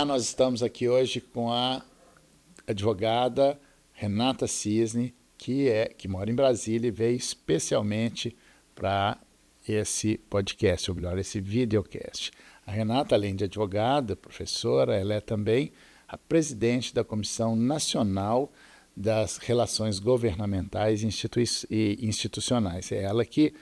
Olá, nós estamos aqui hoje com a advogada Renata Cisne, que mora em Brasília e veio especialmente para esse podcast, ou melhor, esse videocast. A Renata, além de advogada, professora, ela é também a presidente da Comissão Nacional das Relações Governamentais e Institucionais. É ela que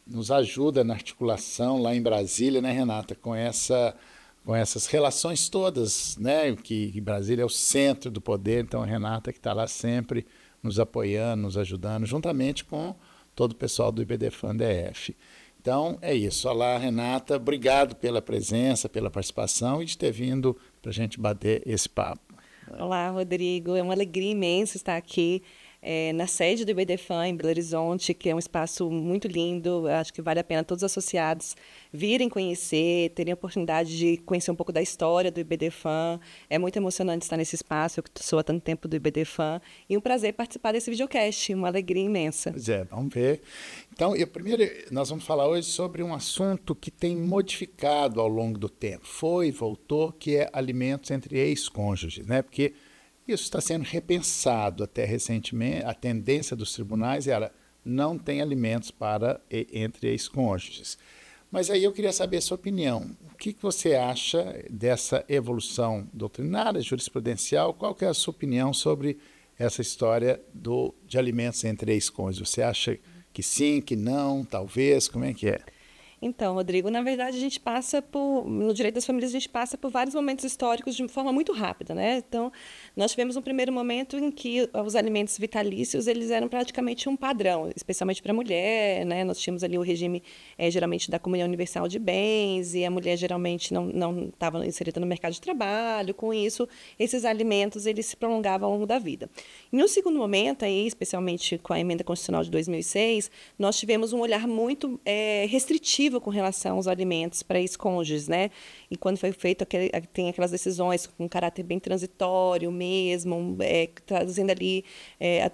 nos ajuda na articulação lá em Brasília, né, Renata, com essas relações todas, né, que Brasília é o centro do poder, então a Renata que está lá sempre nos apoiando, nos ajudando, juntamente com todo o pessoal do IBDFAN-DF. Então, é isso. Olá, Renata, obrigado pela presença, pela participação e de ter vindo para a gente bater esse papo. Olá, Rodrigo. É uma alegria imensa estar aqui na sede do IBDFAN, em Belo Horizonte, que é um espaço muito lindo. Acho que vale a pena todos os associados virem conhecer, terem a oportunidade de conhecer um pouco da história do IBDFAN. É muito emocionante estar nesse espaço, eu que sou há tanto tempo do IBDFAN, e um prazer participar desse videocast, uma alegria imensa. Pois é, vamos ver. Então, primeiro, nós vamos falar hoje sobre um assunto que tem modificado ao longo do tempo. Foi e voltou, que é alimentos entre ex-cônjuges, né? Porque isso está sendo repensado até recentemente. A tendência dos tribunais era não tem alimentos entre ex-cônjuges. Mas aí eu queria saber a sua opinião. O que você acha dessa evolução doutrinária, jurisprudencial? Qual que é a sua opinião sobre essa história de alimentos entre ex-cônjuges? Você acha que sim, que não, talvez? Como é que é? Então, Rodrigo, na verdade, no direito das famílias, a gente passa por vários momentos históricos de forma muito rápida, né? Então, nós tivemos um primeiro momento em que os alimentos vitalícios, eles eram praticamente um padrão, especialmente para a mulher, né? Nós tínhamos ali o regime, geralmente, da comunhão universal de bens, e a mulher, geralmente, não estava inserida no mercado de trabalho. Com isso, esses alimentos, eles se prolongavam ao longo da vida. Em um segundo momento, aí, especialmente com a emenda constitucional de 2006, nós tivemos um olhar muito restritivo com relação aos alimentos para ex-cônjuges, né? E quando foi feito, tem aquelas decisões com caráter bem transitório mesmo, trazendo ali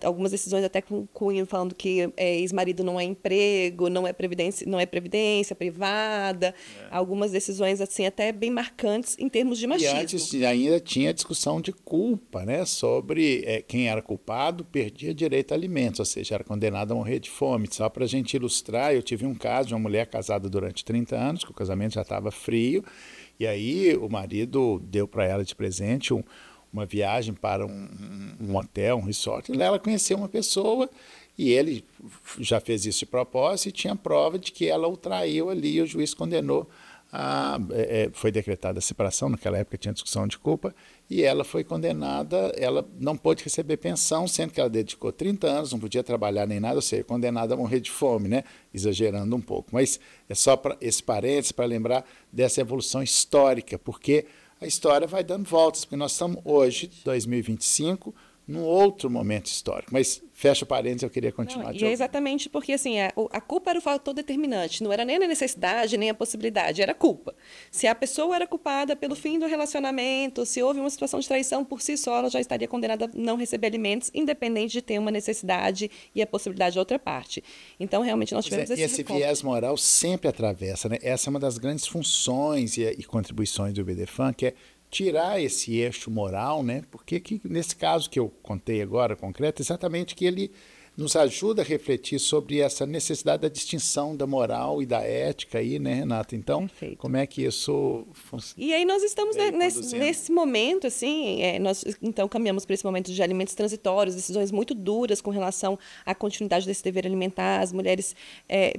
algumas decisões até com cunho, falando que ex-marido não é emprego, não é previdência privada, algumas decisões assim até bem marcantes em termos de machismo. E antes ainda tinha discussão de culpa, né? Sobre quem era culpado perdia direito a alimentos, ou seja, era condenado a morrer de fome. Só para a gente ilustrar, eu tive um caso de uma mulher casada durante 30 anos, que o casamento já estava frio, e aí o marido deu para ela de presente uma viagem para um hotel, um resort, e ela conheceu uma pessoa, e ele já fez isso de propósito, e tinha prova de que ela o traiu ali, e o juiz condenou. Foi decretada a separação, naquela época tinha discussão de culpa, e ela foi condenada, ela não pôde receber pensão, sendo que ela dedicou 30 anos, não podia trabalhar nem nada, ou seja, condenada a morrer de fome, né? Exagerando um pouco. Mas é só para esse parênteses para lembrar dessa evolução histórica, porque a história vai dando voltas, porque nós estamos hoje, 2025, num outro momento histórico. Mas, fecha parênteses, eu queria continuar. E é exatamente porque assim, a culpa era o fator determinante, não era nem a necessidade, nem a possibilidade, era a culpa. Se a pessoa era culpada pelo fim do relacionamento, se houve uma situação de traição, por si só, ela já estaria condenada a não receber alimentos, independente de ter uma necessidade e a possibilidade de outra parte. Então, realmente, nós tivemos esse viés moral sempre atravessa, né? Essa é uma das grandes funções e contribuições do IBDFAN, que é tirar esse eixo moral, né? Porque nesse caso que eu contei agora, concreto, exatamente que ele nos ajuda a refletir sobre essa necessidade da distinção da moral e da ética aí, né, Renata? Então, perfeito. Como é que isso funciona? E aí nós estamos nesse momento, assim, nós então caminhamos para esse momento de alimentos transitórios, decisões muito duras com relação à continuidade desse dever alimentar, as mulheres,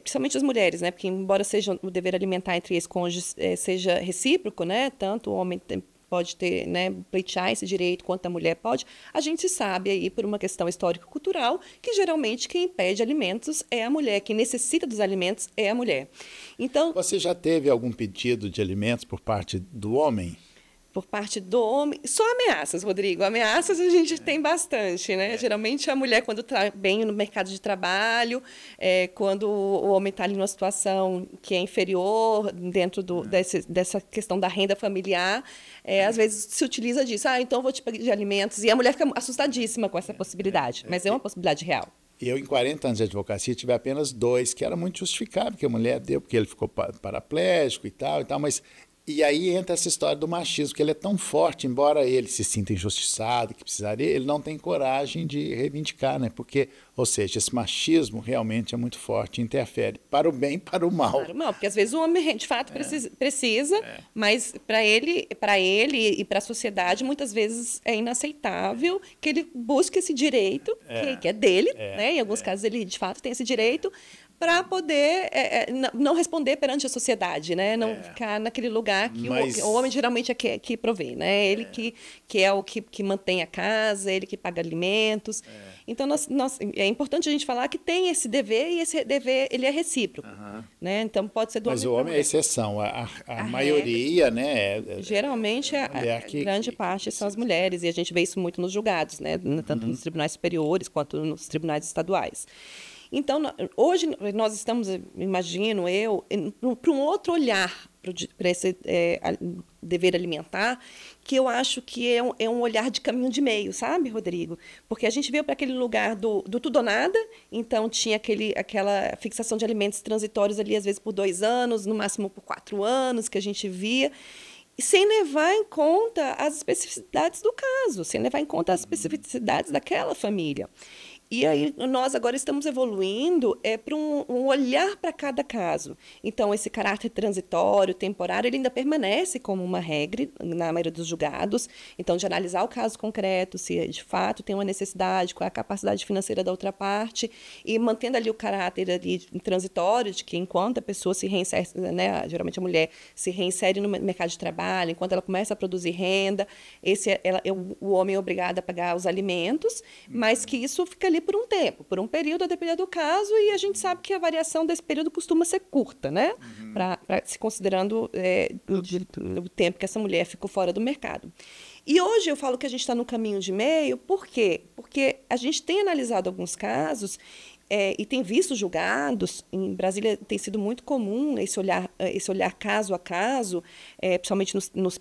principalmente as mulheres, né? Porque embora seja o dever alimentar entre ex-cônjuges seja recíproco, né? Tanto o homem pode ter, né, pleitear esse direito quanto a mulher pode, a gente sabe aí por uma questão histórico-cultural que geralmente quem pede alimentos é a mulher, quem necessita dos alimentos é a mulher. Então, você já teve algum pedido de alimentos por parte do homem? Por parte do homem, só ameaças, Rodrigo. Ameaças a gente tem bastante, né? Geralmente a mulher, quando está bem no mercado de trabalho, quando o homem está ali numa situação que é inferior dentro dessa questão da renda familiar, às vezes se utiliza disso. Então eu vou te pedir de alimentos. E a mulher fica assustadíssima com essa possibilidade, mas é uma possibilidade real. Eu, em 40 anos de advocacia, tive apenas 2, que era muito justificável, que a mulher deu, porque ele ficou paraplégico e tal, mas E aí entra essa história do machismo, que ele é tão forte, embora ele se sinta injustiçado, que precisaria, ele não tem coragem de reivindicar, né? Porque, ou seja, esse machismo realmente é muito forte, interfere para o bem e para o mal. Para o mal, porque às vezes o homem de fato precisa, mas para ele e para a sociedade muitas vezes é inaceitável que ele busque esse direito que é dele, né? Em alguns casos ele de fato tem esse direito, para poder não responder perante a sociedade, né? Não ficar naquele lugar que o homem geralmente é que provê, né? Ele que é o que mantém a casa, ele que paga alimentos. Então, é importante a gente falar que tem esse dever e esse dever ele é recíproco. Né? Então, pode ser do Mas homem. Mas o homem é a exceção. A maioria, né? Geralmente, a grande parte são as mulheres. E a gente vê isso muito nos julgados, né? Tanto nos tribunais superiores quanto nos tribunais estaduais. Então, hoje nós estamos, imagino eu, para um outro olhar para esse dever alimentar, que eu acho que é um olhar de caminho de meio, sabe, Rodrigo? Porque a gente veio para aquele lugar do tudo ou nada, então tinha aquela fixação de alimentos transitórios ali, às vezes por 2 anos, no máximo por 4 anos, que a gente via, e sem levar em conta as especificidades do caso, sem levar em conta as especificidades daquela família. E aí nós agora estamos evoluindo para um olhar para cada caso. Então, esse caráter transitório, temporário, ele ainda permanece como uma regra na maioria dos julgados. Então, de analisar o caso concreto, se de fato tem uma necessidade, qual é a capacidade financeira da outra parte, e mantendo ali o caráter ali transitório, de que enquanto a pessoa se reinsere, né, geralmente a mulher se reinsere no mercado de trabalho, enquanto ela começa a produzir renda, o homem é obrigado a pagar os alimentos, mas que isso fica ali por um tempo, por um período, a depender do caso, e a gente sabe que a variação desse período costuma ser curta, né? Se considerando o tempo que essa mulher ficou fora do mercado. E hoje eu falo que a gente está no caminho de meio, por quê? Porque a gente tem analisado alguns casos e tem visto julgados. Em Brasília tem sido muito comum esse olhar caso a caso, principalmente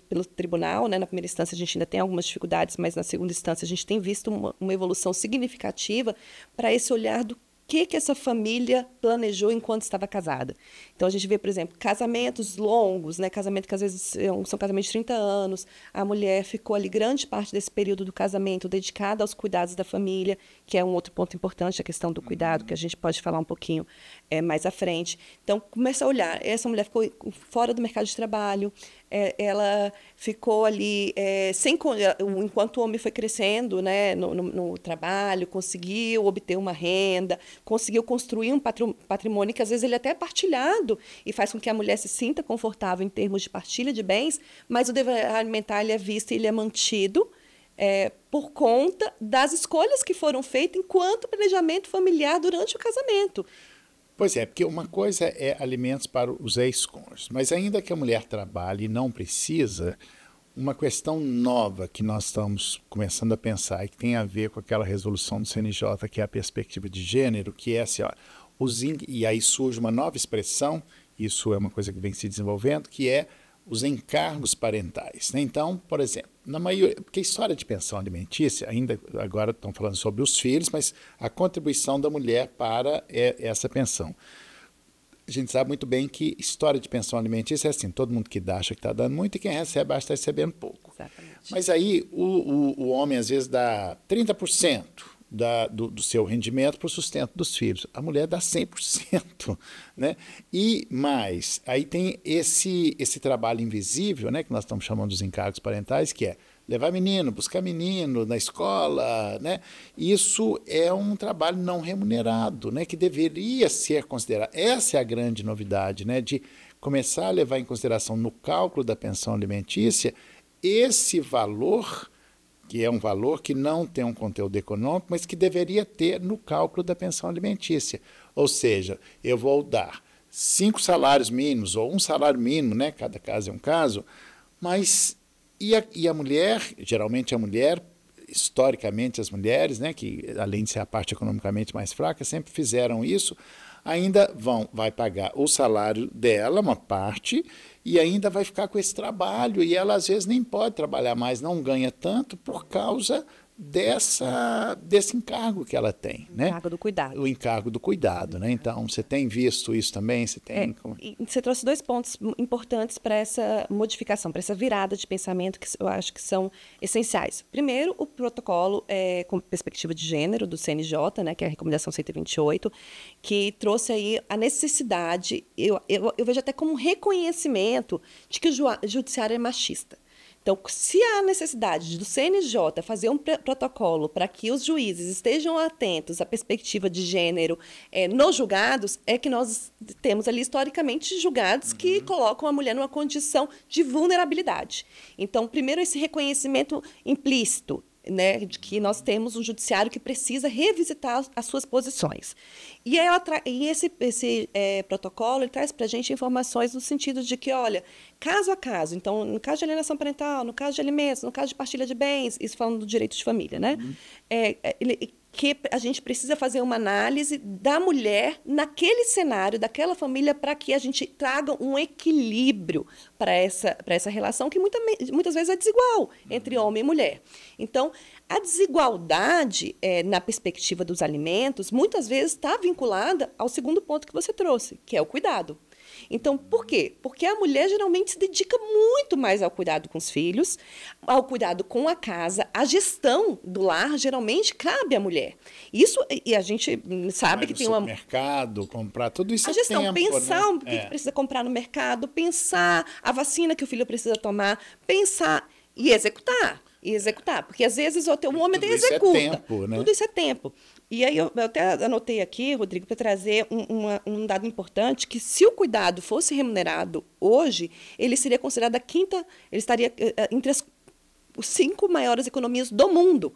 pelo tribunal, né? Na primeira instância a gente ainda tem algumas dificuldades, mas na segunda instância a gente tem visto uma evolução significativa para esse olhar do que essa família planejou enquanto estava casada. Então, a gente vê, por exemplo, casamentos longos, né? Casamento que às vezes são casamentos de 30 anos, a mulher ficou ali grande parte desse período do casamento dedicada aos cuidados da família, que é um outro ponto importante, a questão do cuidado, que a gente pode falar um pouquinho mais à frente. Então, começa a olhar, essa mulher ficou fora do mercado de trabalho, ela ficou ali, enquanto o homem foi crescendo, né, no trabalho, conseguiu obter uma renda, conseguiu construir um patrimônio que às vezes ele até é partilhado e faz com que a mulher se sinta confortável em termos de partilha de bens, mas o dever alimentar ele é visto e ele é mantido por conta das escolhas que foram feitas enquanto planejamento familiar durante o casamento. Pois é, porque uma coisa é alimentos para os ex-cônjuges, mas ainda que a mulher trabalhe e não precisa, uma questão nova que nós estamos começando a pensar e que tem a ver com aquela resolução do CNJ, que é a perspectiva de gênero, que é assim, ó, e aí surge uma nova expressão, isso é uma coisa que vem se desenvolvendo, que é os encargos parentais, né? Então, por exemplo, na maioria, porque a história de pensão alimentícia, ainda agora estão falando sobre os filhos, mas a contribuição da mulher para essa pensão. A gente sabe muito bem que história de pensão alimentícia é assim, todo mundo que dá acha que está dando muito e quem recebe acha que está recebendo pouco. Exatamente. Mas aí o homem às vezes dá 30% do seu rendimento para o sustento dos filhos. A mulher dá 100%. Né? E mais, aí tem esse trabalho invisível, né, que nós estamos chamando dos encargos parentais, que é levar menino, buscar menino na escola. Né? Isso é um trabalho não remunerado, né, que deveria ser considerado. Essa é a grande novidade, né, de começar a levar em consideração no cálculo da pensão alimentícia esse valor, que é um valor que não tem um conteúdo econômico, mas que deveria ter no cálculo da pensão alimentícia. Ou seja, eu vou dar 5 salários mínimos ou 1 salário mínimo, né? Cada caso é um caso, mas e a mulher, geralmente a mulher, historicamente as mulheres, né, que além de ser a parte economicamente mais fraca, sempre fizeram isso, ainda vai pagar o salário dela, uma parte, e ainda vai ficar com esse trabalho, e ela às vezes nem pode trabalhar mais, não ganha tanto por causa desse encargo que ela tem, né? O encargo do cuidado. O encargo do cuidado, né? Então, você tem visto isso também? Você tem... E você trouxe 2 pontos importantes para essa modificação, para essa virada de pensamento que eu acho que são essenciais. Primeiro, o protocolo com perspectiva de gênero do CNJ, né, que é a recomendação 128, que trouxe aí a necessidade, eu vejo até como um reconhecimento de que o judiciário é machista. Então, se há necessidade do CNJ fazer um protocolo para que os juízes estejam atentos à perspectiva de gênero nos julgados, é que nós temos ali, historicamente, julgados que colocam a mulher numa condição de vulnerabilidade. Então, primeiro, esse reconhecimento implícito, né, de que nós temos um judiciário que precisa revisitar as suas posições. E esse protocolo ele traz para a gente informações no sentido de que, olha, caso a caso, então, no caso de alienação parental, no caso de alimentos, no caso de partilha de bens, isso falando do direito de família, né? Que a gente precisa fazer uma análise da mulher naquele cenário, daquela família, para que a gente traga um equilíbrio para essa relação que muitas vezes é desigual entre homem e mulher. Então, a desigualdade na perspectiva dos alimentos, muitas vezes está vinculada ao segundo ponto que você trouxe, que é o cuidado. Então, por quê? Porque a mulher geralmente se dedica muito mais ao cuidado com os filhos, ao cuidado com a casa, a gestão do lar geralmente cabe à mulher. Isso, e a gente sabe que tem uma... mercado, comprar, tudo isso a gestão, tempo, pensar né? o que precisa comprar no mercado, pensar a vacina que o filho precisa tomar, pensar e executar. Porque às vezes o homem até executa. Tudo isso é tempo, né? Tudo isso é tempo. E aí eu até anotei aqui, Rodrigo, para trazer um dado importante, que se o cuidado fosse remunerado hoje, ele seria considerado ele estaria entre as 5 maiores economias do mundo.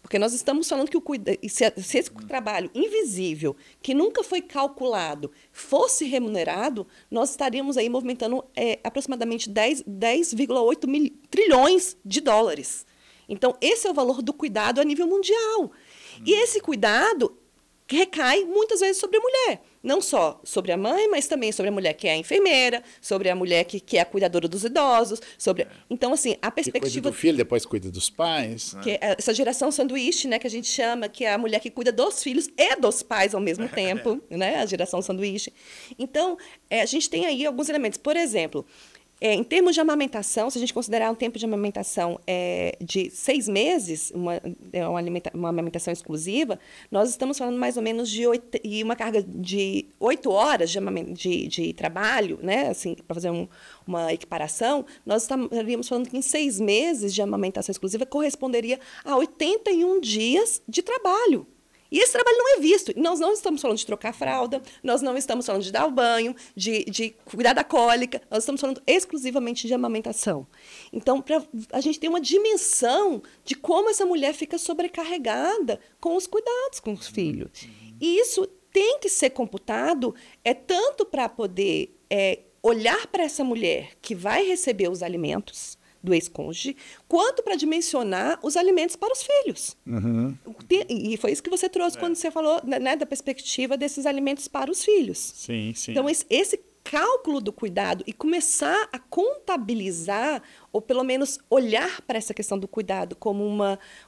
Porque nós estamos falando que se esse trabalho invisível, que nunca foi calculado, fosse remunerado, nós estaríamos aí movimentando aproximadamente 10,8 trilhões de dólares. Então, esse é o valor do cuidado a nível mundial. E esse cuidado recai muitas vezes sobre a mulher. Não só sobre a mãe, mas também sobre a mulher que é a enfermeira, sobre a mulher que é a cuidadora dos idosos. Então, assim, a perspectiva... Que cuida do filho, depois cuida dos pais. Né? Que é essa geração sanduíche, né, que a gente chama, que é a mulher que cuida dos filhos e dos pais ao mesmo tempo, né, a geração sanduíche. Então, a gente tem aí alguns elementos. Por exemplo... em termos de amamentação, se a gente considerar um tempo de amamentação de 6 meses, uma amamentação exclusiva, nós estamos falando mais ou menos de uma carga de 8 horas de trabalho, né? Assim, para fazer uma equiparação, nós estaríamos falando que em 6 meses de amamentação exclusiva corresponderia a 81 dias de trabalho. E esse trabalho não é visto. Nós não estamos falando de trocar fralda, nós não estamos falando de dar o banho, de cuidar da cólica, nós estamos falando exclusivamente de amamentação. Então, a gente tem uma dimensão de como essa mulher fica sobrecarregada com os cuidados com os filhos. E isso tem que ser computado tanto para poder olhar para essa mulher que vai receber os alimentos do ex-cônjuge, quanto para dimensionar os alimentos para os filhos. Uhum. E foi isso que você trouxe quando você falou, né, da perspectiva desses alimentos para os filhos. Sim, sim. Então, esse cálculo do cuidado e começar a contabilizar, ou pelo menos olhar para essa questão do cuidado como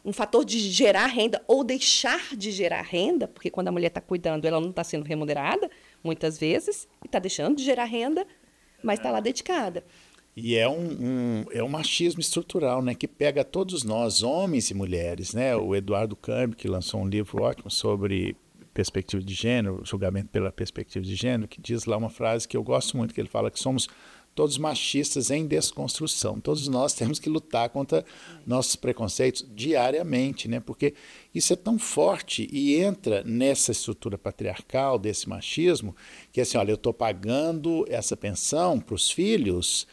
um fator de gerar renda ou deixar de gerar renda, porque quando a mulher está cuidando, ela não está sendo remunerada, muitas vezes, e está deixando de gerar renda, mas está lá dedicada. E é um machismo estrutural, né, que pega todos nós, homens e mulheres, né? O Eduardo Cambi, que lançou um livro ótimo sobre perspectiva de gênero, julgamento pela perspectiva de gênero, que diz lá uma frase que eu gosto muito, que ele fala que somos todos machistas em desconstrução. Todos nós temos que lutar contra nossos preconceitos diariamente, né? Porque isso é tão forte e entra nessa estrutura patriarcal desse machismo, que assim, olha, eu estou pagando essa pensão para os filhos,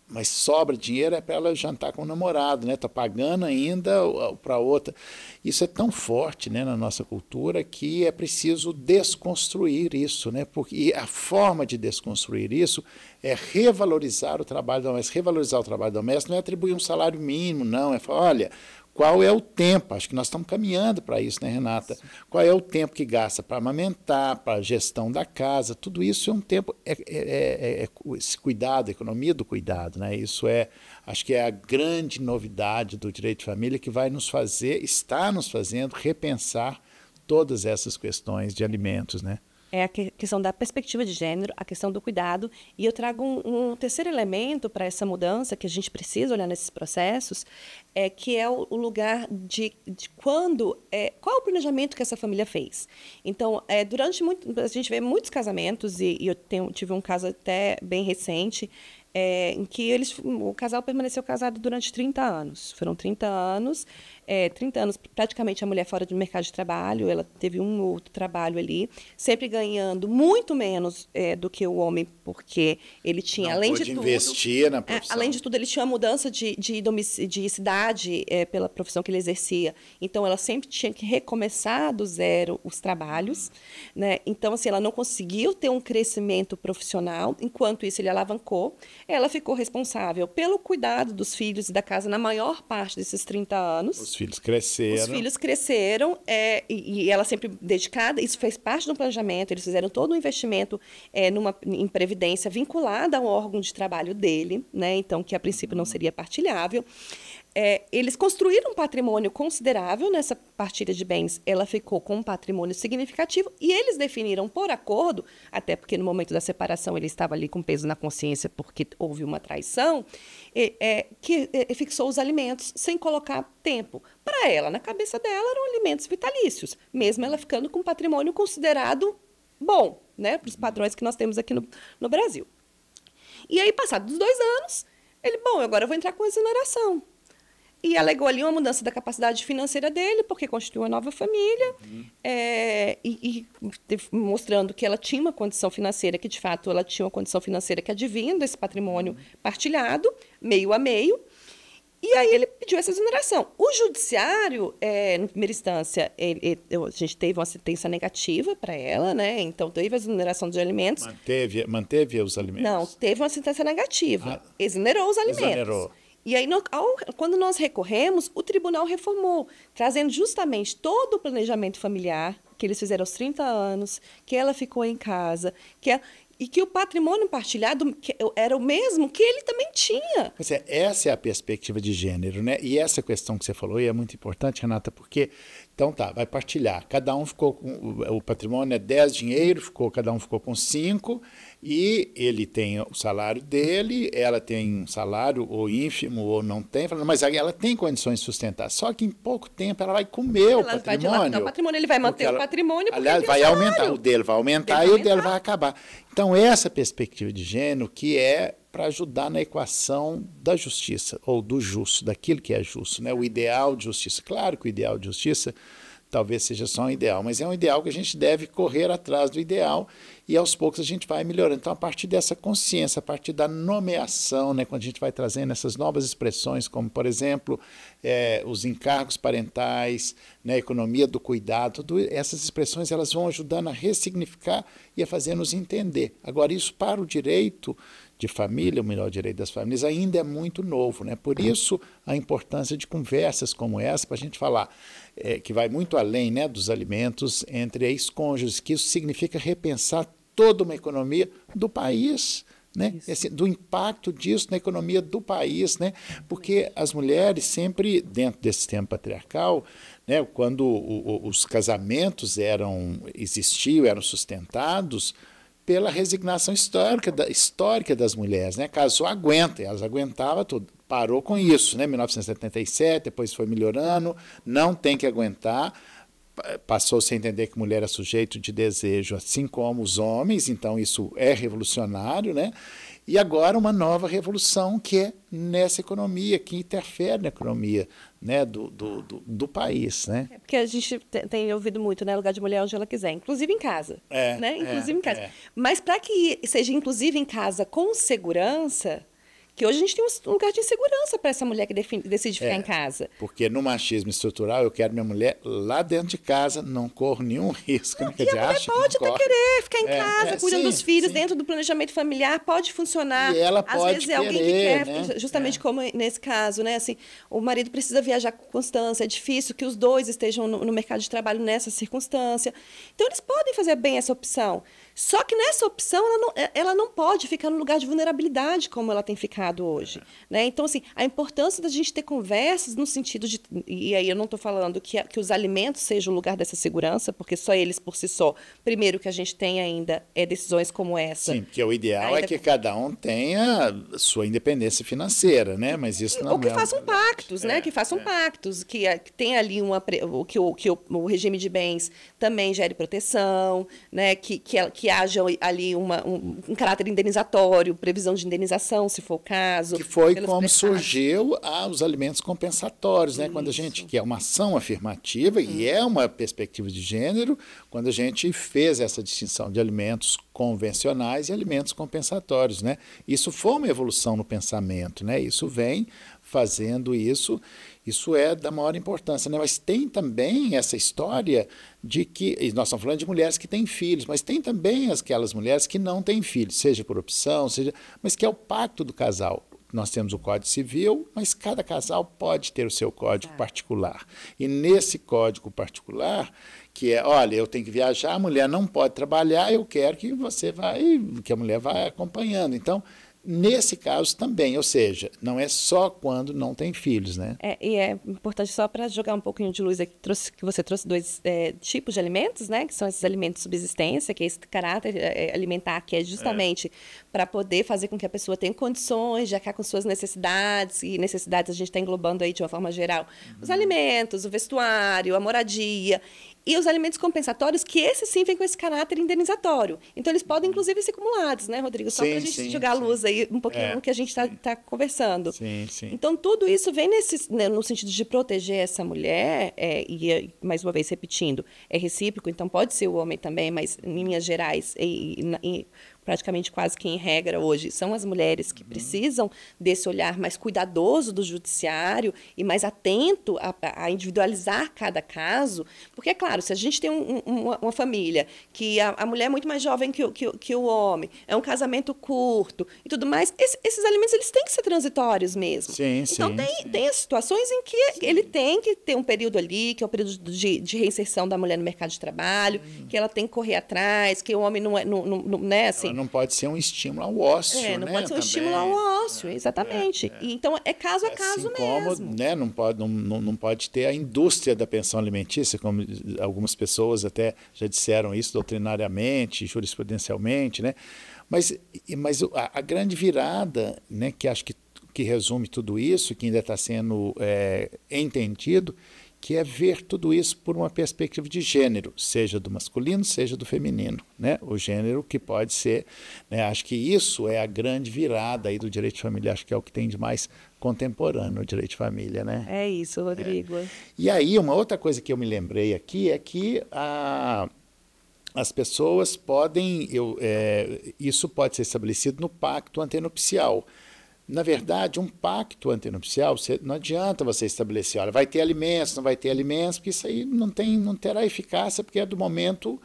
mas sobra dinheiro para ela jantar com o namorado, né? Está pagando ainda para outra. Isso é tão forte, né, na nossa cultura, que é preciso desconstruir isso, né? Porque a forma de desconstruir isso é revalorizar o trabalho doméstico. Revalorizar o trabalho doméstico não é atribuir um salário mínimo, não. É falar, olha, qual é o tempo, acho que nós estamos caminhando para isso, né, Renata? Sim. Qual é o tempo que gasta para amamentar, para a gestão da casa, tudo isso é um tempo, esse cuidado, a economia do cuidado, né? Isso acho que é a grande novidade do direito de família que vai está nos fazendo repensar todas essas questões de alimentos, né? É a questão da perspectiva de gênero, a questão do cuidado. E eu trago um terceiro elemento para essa mudança que a gente precisa olhar nesses processos, que é o lugar de quando... qual é o planejamento que essa família fez? Então, a gente vê muitos casamentos, e eu tive um caso até bem recente, em que o casal permaneceu casado durante 30 anos. Foram 30 anos, 30 anos praticamente a mulher fora do mercado de trabalho, ela teve um outro trabalho ali, sempre ganhando muito menos do que o homem, porque ele tinha, não além pôde de tudo... investir na profissão. Além de tudo, ele tinha uma mudança de cidade pela profissão que ele exercia. Então, ela sempre tinha que recomeçar do zero os trabalhos, né? Então, assim, ela não conseguiu ter um crescimento profissional, enquanto isso ele alavancou. Ela ficou responsável pelo cuidado dos filhos e da casa na maior parte desses 30 anos. Os filhos cresceram. Os filhos cresceram, e ela sempre dedicada, isso fez parte do planejamento, eles fizeram todo um investimento em previdência vinculada ao órgão de trabalho dele, né? Então, que a princípio não seria partilhável. Eles construíram um patrimônio considerável nessa partilha de bens, ela ficou com um patrimônio significativo e eles definiram por acordo, até porque no momento da separação ele estava ali com peso na consciência porque houve uma traição, que fixou os alimentos sem colocar tempo. Para ela, na cabeça dela, eram alimentos vitalícios, mesmo ela ficando com um patrimônio considerado bom, né, para os padrões que nós temos aqui no Brasil. E aí, passados os 2 anos, agora eu vou entrar com exoneração. E alegou ali uma mudança da capacidade financeira dele, porque constituiu uma nova família, mostrando que ela tinha uma condição financeira, que de fato ela tinha uma condição financeira que advinha desse patrimônio partilhado, meio a meio, e aí ele pediu essa exoneração. O judiciário, na primeira instância, a gente teve uma sentença negativa para ela, né? Então teve a exoneração dos alimentos. Manteve os alimentos? Não, teve uma sentença negativa. Exonerou os alimentos. Exonerou. E aí, quando nós recorremos, o tribunal reformou, trazendo justamente todo o planejamento familiar que eles fizeram aos 30 anos, que ela ficou em casa, e que o patrimônio partilhado era o mesmo que ele também tinha. Pois essa é a perspectiva de gênero, né? E essa questão que você falou é muito importante, Renata, porque, então vai partilhar. Cada um ficou com, o patrimônio é 10 dinheiro, cada um ficou com 5, e ele tem o salário dele, ela tem um salário ou ínfimo ou não tem, mas ela tem condições de sustentar. Só que em pouco tempo ela vai comer o patrimônio. O patrimônio, ele vai manter o patrimônio, porque aliás, vai aumentar, o dele vai aumentar e o dele vai acabar. Então, essa perspectiva de gênero que é para ajudar na equação da justiça, ou do justo, daquilo que é justo, né? O ideal de justiça. Claro que o ideal de justiça talvez seja só um ideal, mas é um ideal que a gente deve correr atrás do ideal e aos poucos a gente vai melhorando. Então, a partir dessa consciência, a partir da nomeação, né, quando a gente vai trazendo essas novas expressões, como, por exemplo, os encargos parentais, né, a economia do cuidado, tudo essas expressões elas vão ajudando a ressignificar e a fazer nos entender. Agora, isso para o direito de família, o melhor direito das famílias, ainda é muito novo, né? Por isso, a importância de conversas como essa, para a gente falar que vai muito além, né, dos alimentos entre ex-cônjuges, que isso significa repensar toda uma economia do país, né? Do impacto disso na economia do país, né? Porque as mulheres sempre, dentro desse sistema patriarcal, né, quando os casamentos existiam, eram sustentados pela resignação histórica das mulheres, né? Casou, aguenta, elas aguentavam tudo. Parou com isso, né? 1977, depois foi melhorando, não tem que aguentar. Passou-se a entender que mulher é sujeito de desejo, assim como os homens, então isso é revolucionário, né? E agora uma nova revolução que é nessa economia, que interfere na economia, né, do país, né? Porque a gente tem ouvido muito, né, lugar de mulher onde ela quiser, inclusive em casa, né? Inclusive em casa. Mas para que seja inclusive em casa com segurança, que hoje a gente tem um lugar de insegurança para essa mulher que decide ficar em casa. Porque no machismo estrutural, eu quero minha mulher lá dentro de casa, não corro nenhum risco. Não, e a mulher pode até querer ficar em casa, cuidando dos filhos, dentro do planejamento familiar, pode funcionar. E ela às pode vezes é alguém que quer, né? justamente como nesse caso, né? Assim, o marido precisa viajar com constância, é difícil que os dois estejam no mercado de trabalho nessa circunstância. Então, eles podem fazer bem essa opção. Só que nessa opção, ela não pode ficar no lugar de vulnerabilidade como ela tem ficado hoje. Né? Então, assim, a importância da gente ter conversas no sentido de... E aí eu não estou falando que os alimentos sejam o lugar dessa segurança, porque só eles por si só. Primeiro, que a gente tem ainda decisões como essa. Sim, porque o ideal é que cada um tenha sua independência financeira, né? Mas isso não ou que façam pactos, né? Que façam pactos, que tenha ali que o regime de bens também gere proteção, né? Que haja ali um caráter indenizatório, previsão de indenização, se for o caso. Que foi como surgiu os alimentos compensatórios, né? Quando a gente quer uma ação afirmativa, e é uma perspectiva de gênero, quando a gente fez essa distinção de alimentos convencionais e alimentos compensatórios, né? Isso foi uma evolução no pensamento, né? Isso vem fazendo isso é da maior importância, né? Mas tem também essa história de que, e nós estamos falando de mulheres que têm filhos, mas tem também aquelas mulheres que não têm filhos, seja por opção, mas que é o pacto do casal. Nós temos o Código Civil, mas cada casal pode ter o seu código particular. E nesse código particular, que é, olha, eu tenho que viajar, a mulher não pode trabalhar, eu quero que que a mulher vá acompanhando. Então, nesse caso também, ou seja, não é só quando não tem filhos, né? E é importante só para jogar um pouquinho de luz aqui, que você trouxe dois tipos de alimentos, né? Que são esses alimentos de subsistência, que é esse caráter alimentar, que é justamente para poder fazer com que a pessoa tenha condições de arcar com suas necessidades, e necessidades a gente está englobando aí de uma forma geral, os alimentos, o vestuário, a moradia. E os alimentos compensatórios, que esse sim vem com esse caráter indenizatório. Então, eles podem, inclusive, ser acumulados, né, Rodrigo? Só para a gente jogar a luz aí um pouquinho no que a gente está conversando. Sim. Então, tudo isso vem no sentido de proteger essa mulher, mais uma vez repetindo, é recíproco, então pode ser o homem também, mas em linhas gerais, praticamente quase que em regra hoje, são as mulheres que precisam desse olhar mais cuidadoso do judiciário e mais atento a individualizar cada caso, porque, é claro, se a gente tem uma família que a mulher é muito mais jovem que o homem, é um casamento curto e tudo mais, esses alimentos eles têm que ser transitórios mesmo. Então, tem as situações em que ele tem que ter um período ali, que é o período de reinserção da mulher no mercado de trabalho, que ela tem que correr atrás, que o homem não é assim, não pode ser um estímulo ao ócio, não pode ser um estímulo ao ócio, exatamente. Então, é caso a caso mesmo. Como, né, não pode ter a indústria da pensão alimentícia, como algumas pessoas até já disseram isso doutrinariamente, jurisprudencialmente, né? Mas a grande virada, né, que acho que resume tudo isso, que ainda está sendo entendido, que é ver tudo isso por uma perspectiva de gênero, seja do masculino, seja do feminino, né? O gênero que pode ser, né? Acho que isso é a grande virada aí do direito de família, acho que é o que tem de mais contemporâneo no direito de família, né? É isso, Rodrigo. E aí, uma outra coisa que eu me lembrei aqui é que as pessoas podem, isso pode ser estabelecido no pacto antenupcial. Na verdade, um pacto antenupcial, não adianta você estabelecer, olha, vai ter alimentos, não vai ter alimentos, porque isso aí não terá eficácia, porque é do momento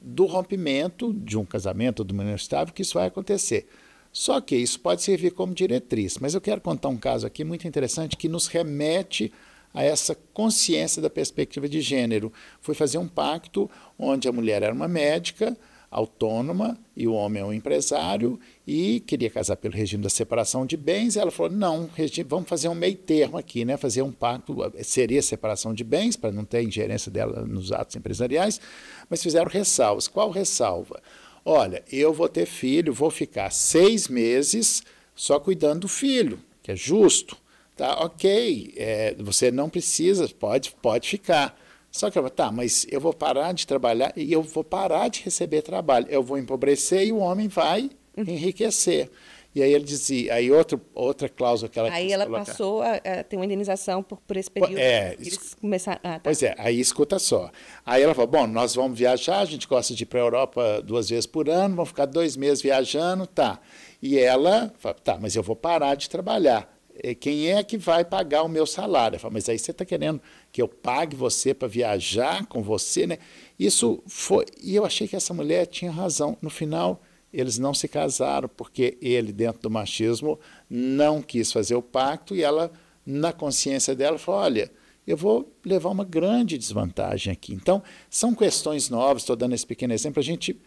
do rompimento de um casamento ou de uma união estável que isso vai acontecer. Só que isso pode servir como diretriz. Mas eu quero contar um caso aqui muito interessante que nos remete a essa consciência da perspectiva de gênero. Foi fazer um pacto onde a mulher era uma médica, autônoma, e o homem é um empresário, e queria casar pelo regime da separação de bens, e ela falou, não, vamos fazer um meio termo aqui, né? Fazer um pacto, seria separação de bens, para não ter ingerência dela nos atos empresariais, mas fizeram ressalvas. Qual ressalva? Olha, eu vou ter filho, vou ficar 6 meses só cuidando do filho, que é justo, tá? Ok, você não precisa, pode ficar. Só que mas eu vou parar de trabalhar e eu vou parar de receber trabalho. Eu vou empobrecer e o homem vai enriquecer. E aí ele dizia, aí outra cláusula que ela Aí quis ela colocar. passou a ter uma indenização por esse período. Eles começaram. Ah, tá. Pois é, aí escuta só. Aí ela falou, bom, nós vamos viajar, a gente gosta de ir para a Europa 2 vezes por ano, vamos ficar 2 meses viajando, tá. E ela fala, tá, mas eu vou parar de trabalhar. Quem é que vai pagar o meu salário? Eu falo, mas aí você está querendo que eu pague você para viajar com você, né? Isso foi. E eu achei que essa mulher tinha razão. No final, eles não se casaram, porque ele, dentro do machismo, não quis fazer o pacto e ela, na consciência dela, falou: olha, eu vou levar uma grande desvantagem aqui. Então, são questões novas, estou dando esse pequeno exemplo, para a gente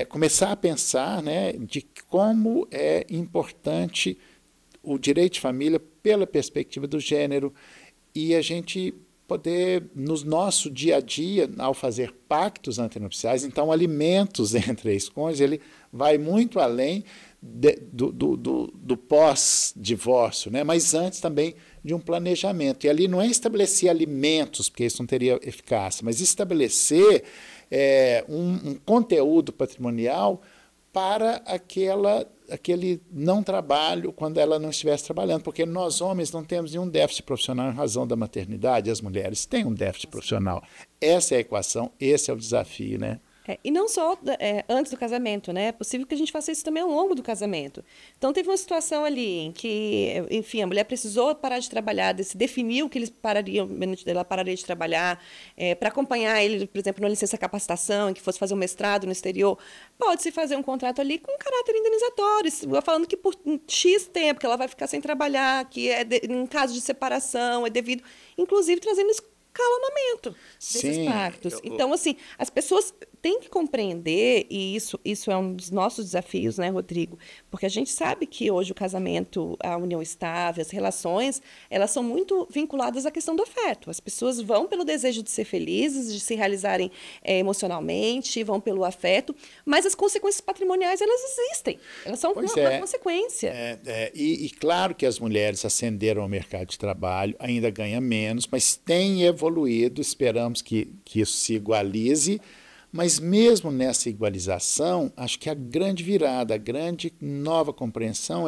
começar a pensar, né, de como é importante o direito de família pela perspectiva do gênero e a gente poder, no nosso dia a dia, ao fazer pactos antenupciais, então alimentos entre ex-cônjuges, ele vai muito além do pós-divórcio, né? Mas antes também de um planejamento. E ali não é estabelecer alimentos, porque isso não teria eficácia, mas estabelecer um conteúdo patrimonial para aquele não trabalho quando ela não estivesse trabalhando, porque nós homens não temos nenhum déficit profissional em razão da maternidade, as mulheres têm um déficit profissional. Essa é a equação, esse é o desafio, né? E não só antes do casamento, né? É possível que a gente faça isso também ao longo do casamento. Então, teve uma situação ali em que, enfim, a mulher precisou parar de trabalhar, se definiu que ela pararia de trabalhar, para acompanhar ele, por exemplo, numa licença-capacitação, em que fosse fazer um mestrado no exterior. Pode-se fazer um contrato ali com caráter indenizatório, falando que por X tempo que ela vai ficar sem trabalhar, que em caso de separação é devido, inclusive trazendo escalonamento desses pactos. Então, assim, as pessoas têm que compreender, e isso é um dos nossos desafios, né, Rodrigo? Porque a gente sabe que hoje o casamento, a união estável, as relações, elas são muito vinculadas à questão do afeto. As pessoas vão pelo desejo de ser felizes, de se realizarem emocionalmente, vão pelo afeto, mas as consequências patrimoniais, elas existem. Elas são uma consequência. E claro que as mulheres ascenderam ao mercado de trabalho, ainda ganham menos, mas têm evoluído, esperamos que isso se igualize, mas mesmo nessa igualização, acho que a grande virada, a grande nova compreensão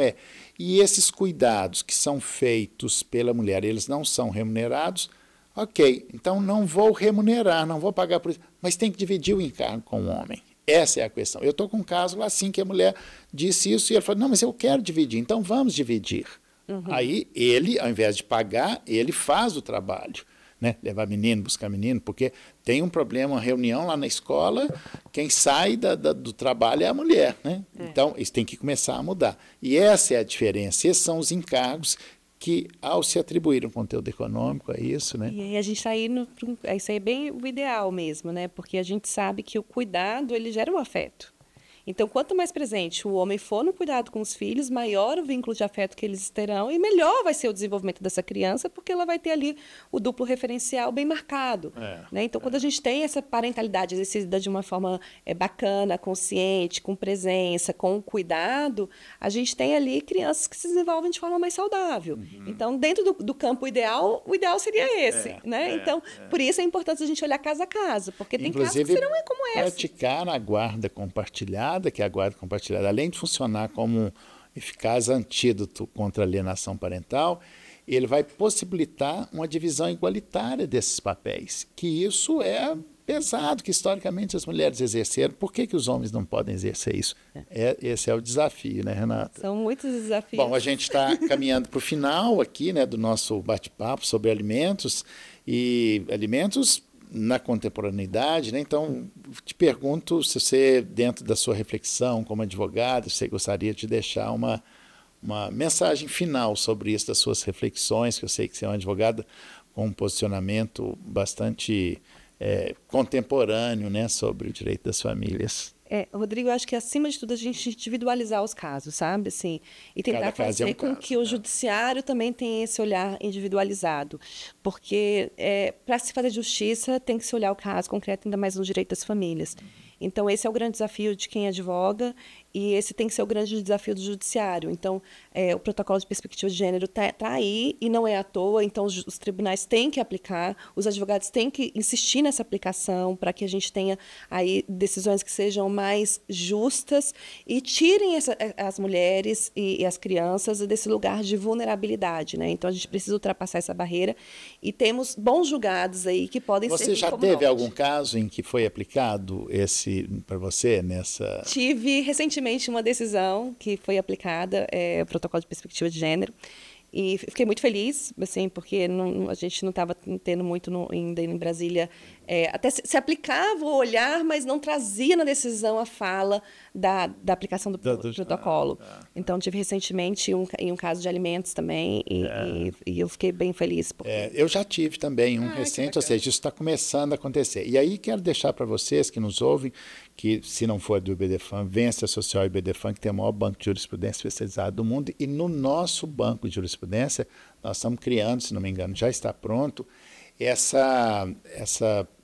e esses cuidados que são feitos pela mulher, eles não são remunerados, ok, então não vou remunerar, não vou pagar por isso, mas tem que dividir o encargo com o homem. Essa é a questão. Eu estou com um caso lá assim que a mulher disse isso e ele falou, não, mas eu quero dividir, então vamos dividir. Uhum. Aí ele, ao invés de pagar, ele faz o trabalho. Né? Levar menino, buscar menino, porque tem um problema, uma reunião lá na escola, quem sai do trabalho é a mulher. Né? Então, isso tem que começar a mudar. E essa é a diferença, esses são os encargos que, ao se atribuir um conteúdo econômico, é isso, né? E aí a gente está indo, isso aí é bem o ideal mesmo, né? Porque a gente sabe que o cuidado, ele gera um afeto. Então, quanto mais presente o homem for no cuidado com os filhos, maior o vínculo de afeto que eles terão e melhor vai ser o desenvolvimento dessa criança, porque ela vai ter ali o duplo referencial bem marcado. Né? Então, quando a gente tem essa parentalidade exercida de uma forma bacana, consciente, com presença, com cuidado, a gente tem ali crianças que se desenvolvem de forma mais saudável. Uhum. Então, dentro do campo ideal, o ideal seria esse. Né? Então, por isso é importante a gente olhar caso a caso, porque tem casos que serão como esse. Praticar a guarda compartilhada, que é a guarda compartilhada, além de funcionar como um eficaz antídoto contra a alienação parental, ele vai possibilitar uma divisão igualitária desses papéis, que isso é pesado, que historicamente as mulheres exerceram. Por que os homens não podem exercer isso? Esse é o desafio, né, Renata? São muitos desafios. Bom, a gente está caminhando para o final aqui, né, do nosso bate-papo sobre alimentos, e alimentos na contemporaneidade, né? Então, te pergunto se você, dentro da sua reflexão como advogado, você gostaria de deixar uma mensagem final sobre isso, das suas reflexões, que eu sei que você é uma advogada com um posicionamento bastante contemporâneo, né, sobre o direito das famílias. Rodrigo, eu acho que, acima de tudo, a gente individualizar os casos, sabe? Assim, e tentar fazer com que o judiciário também tenha esse olhar individualizado. Porque, para se fazer justiça, tem que se olhar o caso concreto, ainda mais no direito das famílias. Então, esse é o grande desafio de quem advoga E esse tem que ser o grande desafio do judiciário. Então, o protocolo de perspectiva de gênero está aí e não é à toa. Então, os tribunais têm que aplicar, os advogados têm que insistir nessa aplicação para que a gente tenha aí decisões que sejam mais justas e tirem as mulheres e as crianças desse lugar de vulnerabilidade, né? Então, a gente precisa ultrapassar essa barreira e temos bons julgados aí que podem ser. Você já teve algum caso em que foi aplicado esse para você nessa? Tive recentemente uma decisão que foi aplicada, o protocolo de perspectiva de gênero, e fiquei muito feliz, assim, porque a gente não estava tendo muito ainda em Brasília. Até se aplicava o olhar, mas não trazia na decisão a fala da aplicação do protocolo. Então, tive recentemente um caso de alimentos também, e eu fiquei bem feliz. Eu já tive também um recente, ou seja, isso está começando a acontecer. E aí quero deixar para vocês que nos ouvem, que se não for do IBDFAM, venha se associar ao IBDFAM, que tem o maior banco de jurisprudência especializado do mundo, e no nosso banco de jurisprudência, nós estamos criando, se não me engano, já está pronto, essa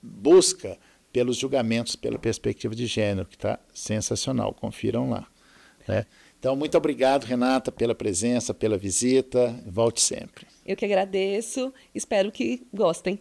busca pelos julgamentos pela perspectiva de gênero, que está sensacional, confiram lá. Né? Então, muito obrigado, Renata, pela presença, pela visita, volte sempre. Eu que agradeço, espero que gostem.